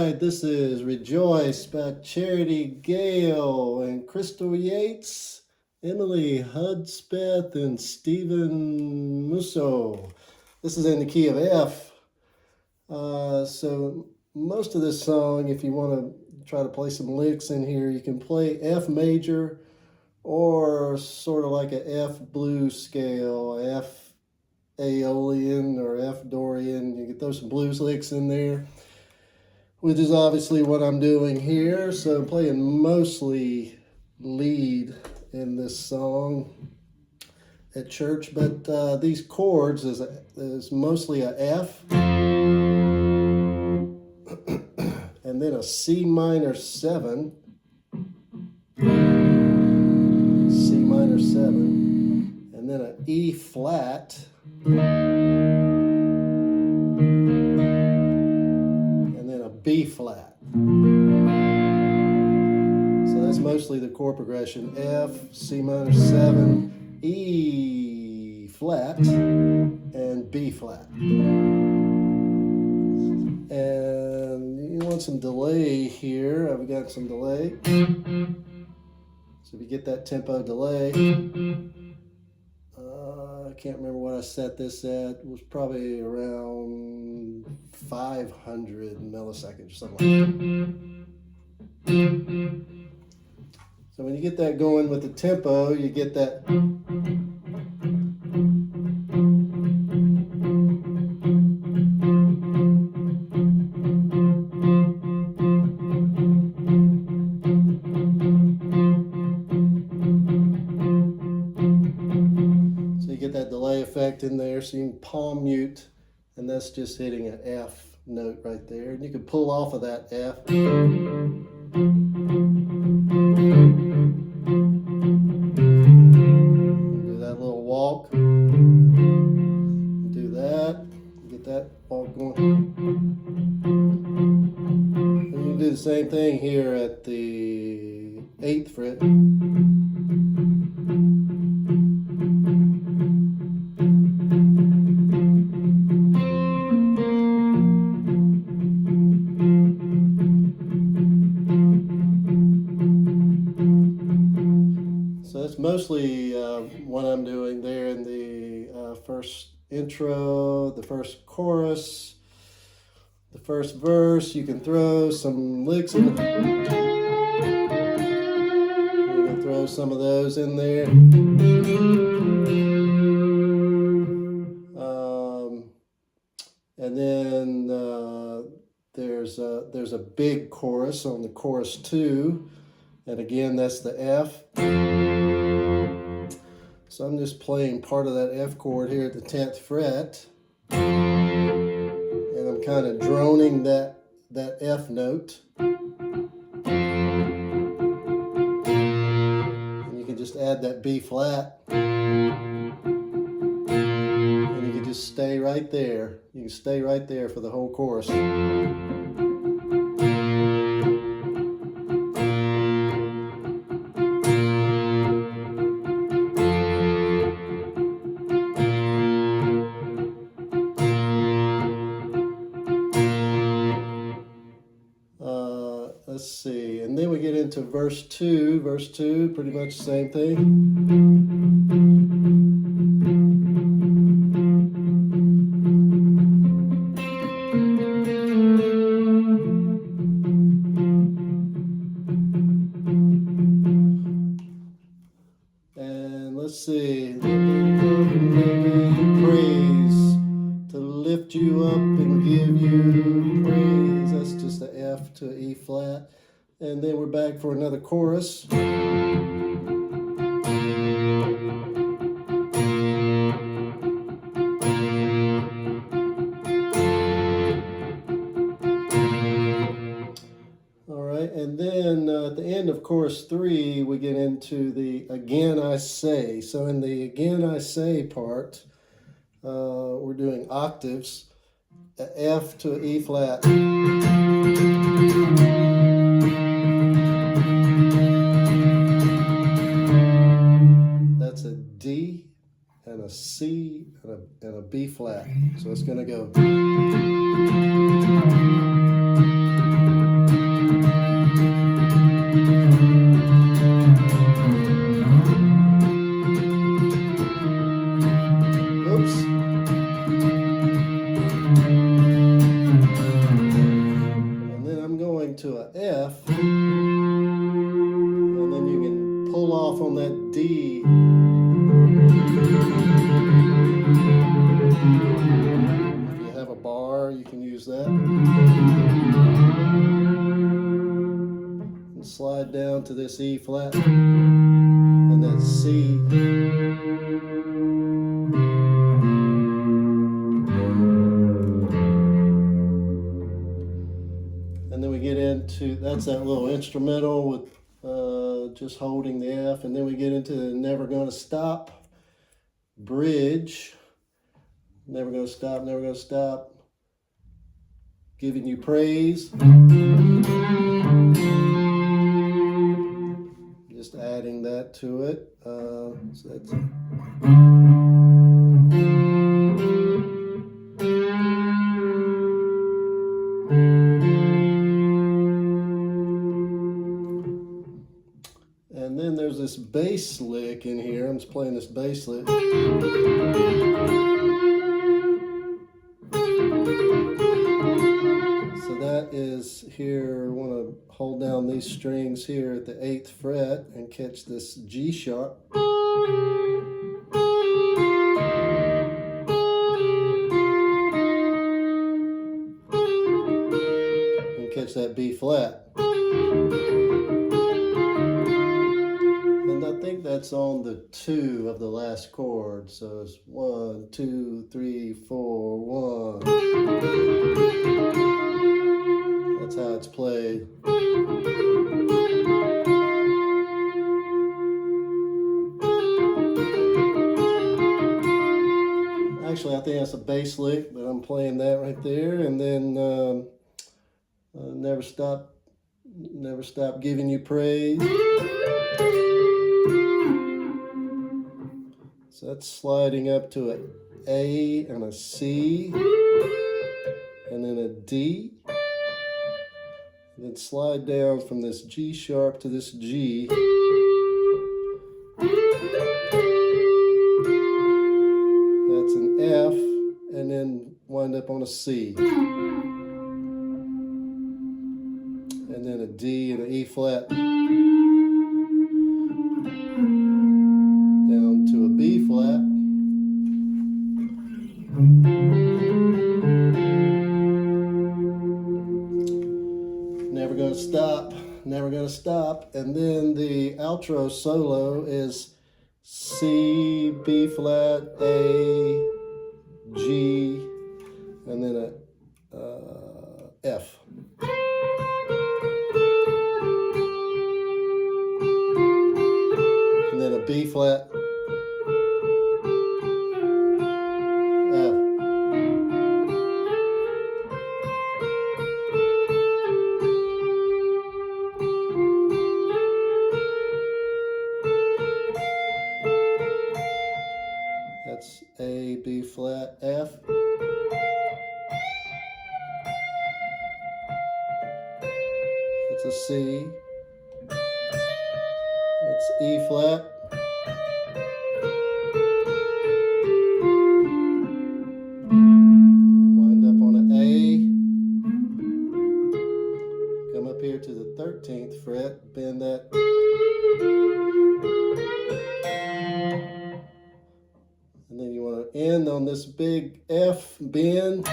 right, this is Rejoice by Charity Gayle and Crystal Yates, Emily Hudspeth, and Stephen Musso. This is in the key of F. So most of this song, if you want to try to play some licks in here, you can play F major or sort of like a F blues scale, F Aeolian or F Dorian. You can throw some blues licks in there, which is obviously what I'm doing here. So I'm playing mostly lead in this song at church, but these chords is mostly a F and then a C minor 7, C minor 7, and then an E flat, and then a B flat. So that's mostly the chord progression: F, C minor 7, E flat, and B flat. And you want some delay here. I've got some delay. So if you get that tempo delay, I can't remember what I set this at. It was probably around 500 milliseconds or something like that. So when you get that going with the tempo, you get that. That delay effect in there, so you can palm mute, and that's just hitting an F note right there, and you can pull off of that F. Do that little walk, do that, get that walk going. And you can do the same thing here at the 8th fret. So that's mostly what I'm doing there in the first intro, the first chorus, the first verse. You can throw some licks in. You can throw some of those in there. And then there's a big chorus on the chorus 2. And again, that's the F. So I'm just playing part of that F chord here at the 10th fret. And I'm kind of droning that F note. And you can just add that B flat. And you can just stay right there. You can stay right there for the whole chorus. Let's see, and then we get into verse 2. Verse 2, pretty much the same thing. And let's see, praise, to lift you up and give you praise. That's just an F to an E flat. And then we're back for another chorus. All right, and then at the end of chorus 3, we get into the Again I Say. So in the Again I Say part, we're doing octaves, an F to an E flat. That's a D and a C and a B flat. So it's going to go. to a F, and then you can pull off on that D. If you have a bar, you can use that. And slide down to this E flat and that C. And then we get into, that's that little instrumental with just holding the F. And then we get into the Never Gonna Stop bridge. Never gonna stop, never gonna stop. Giving you praise. Just adding that to it. So that's it. And then there's this bass lick in here. I'm just playing this bass lick. So that is here. I want to hold down these strings here at the 8th fret and catch this G sharp. And catch that B flat. And I think that's on the 2 of the last chord. So it's 1, 2, 3, 4, 1. That's how it's played. Actually, I think that's a bass lick, but I'm playing that right there. And then never stop giving you praise. So that's sliding up to an A and a C, and then a D. And then slide down from this G sharp to this G. That's an F, and then wind up on a C. And then a D and an E flat. Down to a B flat. Never gonna stop, never gonna stop. And then the outro solo is C, B flat, A, G, and then a F. And then a B flat, F. That's A, B flat, F. That's a C. That's E flat. Wind up on an A. Come up here to the 13th fret, bend that. And then you want to end on this big F bend.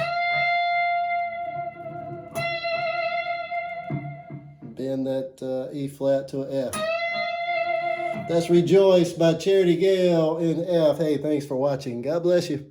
Bend that E flat to an F. That's Rejoice by Charity Gayle in F. Hey, thanks for watching. God bless you.